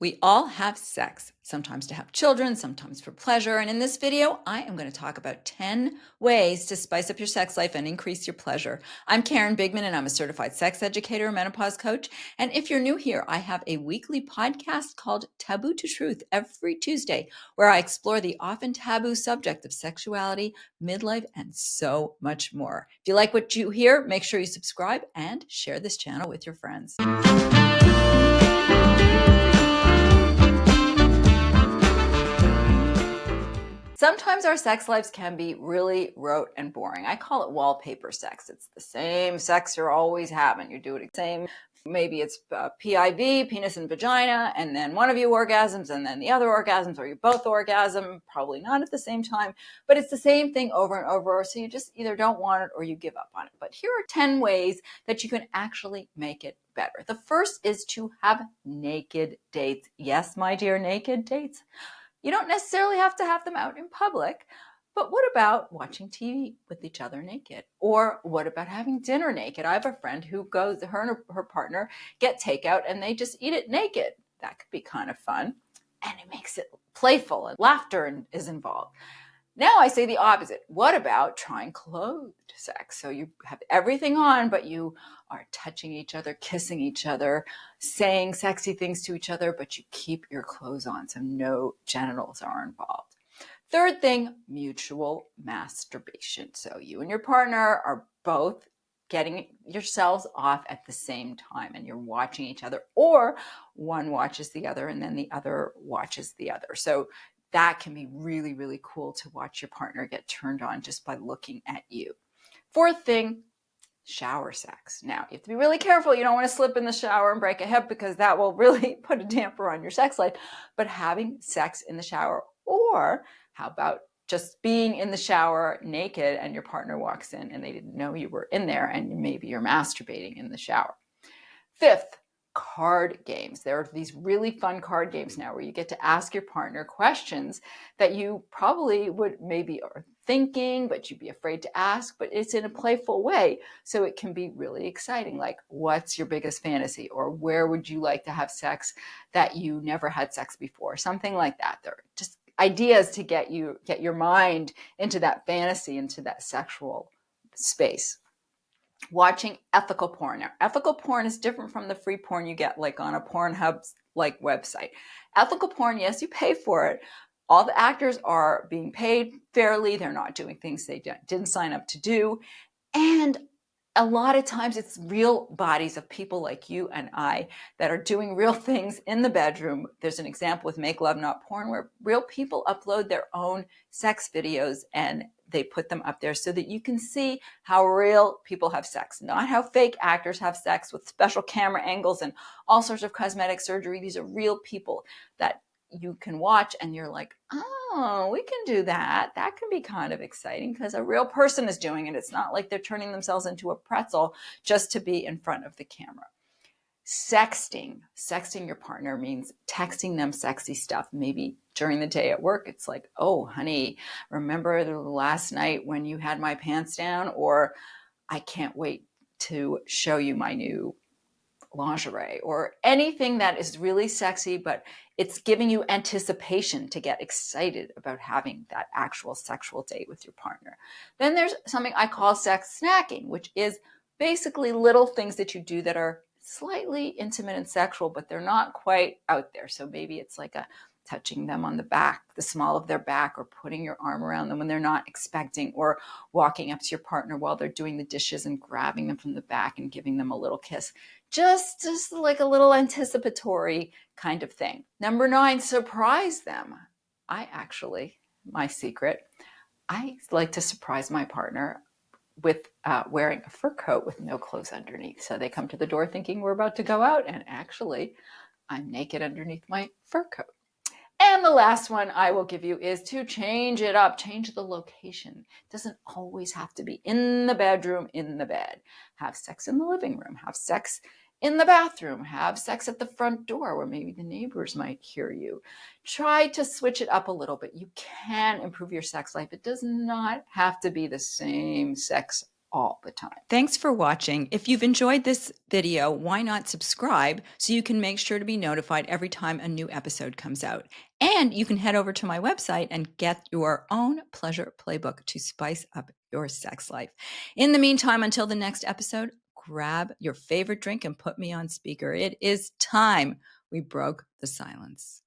We all have sex, sometimes to have children, sometimes for pleasure. And in this video, I am going to talk about 10 ways to spice up your sex life and increase your pleasure. I'm Karen Bigman, and I'm a certified sex educator and menopause coach. And if you're new here, I have a weekly podcast called Taboo to Truth every Tuesday, where I explore the often taboo subject of sexuality, midlife, and so much more. If you like what you hear, make sure you subscribe and share this channel with your friends. Sometimes our sex lives can be really rote and boring. I call it wallpaper sex. It's the same sex you're always having. You do it the same. Maybe it's PIV, penis and vagina, and then one of you orgasms and then the other orgasms, or you both orgasm, probably not at the same time, but it's the same thing over and over. So you just either don't want it or you give up on it. But here are 10 ways that you can actually make it better. The first is to have naked dates. Yes, my dear, naked dates. You don't necessarily have to have them out in public, but what about watching TV with each other naked? Or what about having dinner naked? I have a friend who goes, her and her partner get takeout and they just eat it naked. That could be kind of fun. And it makes it playful and laughter is involved. Now I say the opposite. What about trying clothed sex? So you have everything on, but you are touching each other, kissing each other, saying sexy things to each other, but you keep your clothes on, so no genitals are involved. Third thing, mutual masturbation. So you and your partner are both getting yourselves off at the same time and you're watching each other, or one watches the other and then the other watches the other. So that can be really, really cool to watch your partner get turned on just by looking at you. Fourth thing, shower sex. Now, you have to be really careful. You don't want to slip in the shower and break a hip because that will really put a damper on your sex life. But having sex in the shower, or how about just being in the shower naked and your partner walks in and they didn't know you were in there and maybe you're masturbating in the shower. Fifth, card games. There are these really fun card games now where you get to ask your partner questions that you probably would maybe are thinking, but you'd be afraid to ask, but it's in a playful way. So it can be really exciting. Like, what's your biggest fantasy? Or where would you like to have sex that you never had sex before? Something like that. They're just ideas to get your mind into that fantasy, into that sexual space. Watching ethical porn. Now, ethical porn is different from the free porn you get like on a Pornhub like website. Ethical porn, yes, you pay for it. All the actors are being paid fairly. They're not doing things they didn't sign up to do. And a lot of times it's real bodies of people like you and I that are doing real things in the bedroom. There's an example with Make Love Not Porn where real people upload their own sex videos and they put them up there so that you can see how real people have sex, not how fake actors have sex with special camera angles and all sorts of cosmetic surgery. These are real people that you can watch and you're like, oh, we can do that. That can be kind of exciting because a real person is doing it. It's not like they're turning themselves into a pretzel just to be in front of the camera. Sexting. Sexting your partner means texting them sexy stuff. Maybe during the day at work, it's like, oh, honey, remember the last night when you had my pants down? Or I can't wait to show you my new lingerie, or anything that is really sexy, but it's giving you anticipation to get excited about having that actual sexual date with your partner. Then there's something I call sex snacking, which is basically little things that you do that are slightly intimate and sexual, but they're not quite out there. So maybe it's like touching them on the back, the small of their back, or putting your arm around them when they're not expecting, or walking up to your partner while they're doing the dishes and grabbing them from the back and giving them a little kiss. Just like a little anticipatory kind of thing. Number 9, surprise them. My secret, I like to surprise my partner with wearing a fur coat with no clothes underneath. So they come to the door thinking we're about to go out, and actually I'm naked underneath my fur coat. And the last one I will give you is to change it up, change the location. It doesn't always have to be in the bedroom, in the bed. Have sex in the living room, have sex in the bathroom, have sex at the front door where maybe the neighbors might hear you. Try to switch it up a little bit. You can improve your sex life. It does not have to be the same sex all the time. Thanks for watching. If you've enjoyed this video, why not subscribe so you can make sure to be notified every time a new episode comes out. And you can head over to my website and get your own pleasure playbook to spice up your sex life. In the meantime, until the next episode, grab your favorite drink and put me on speaker. It is time we broke the silence.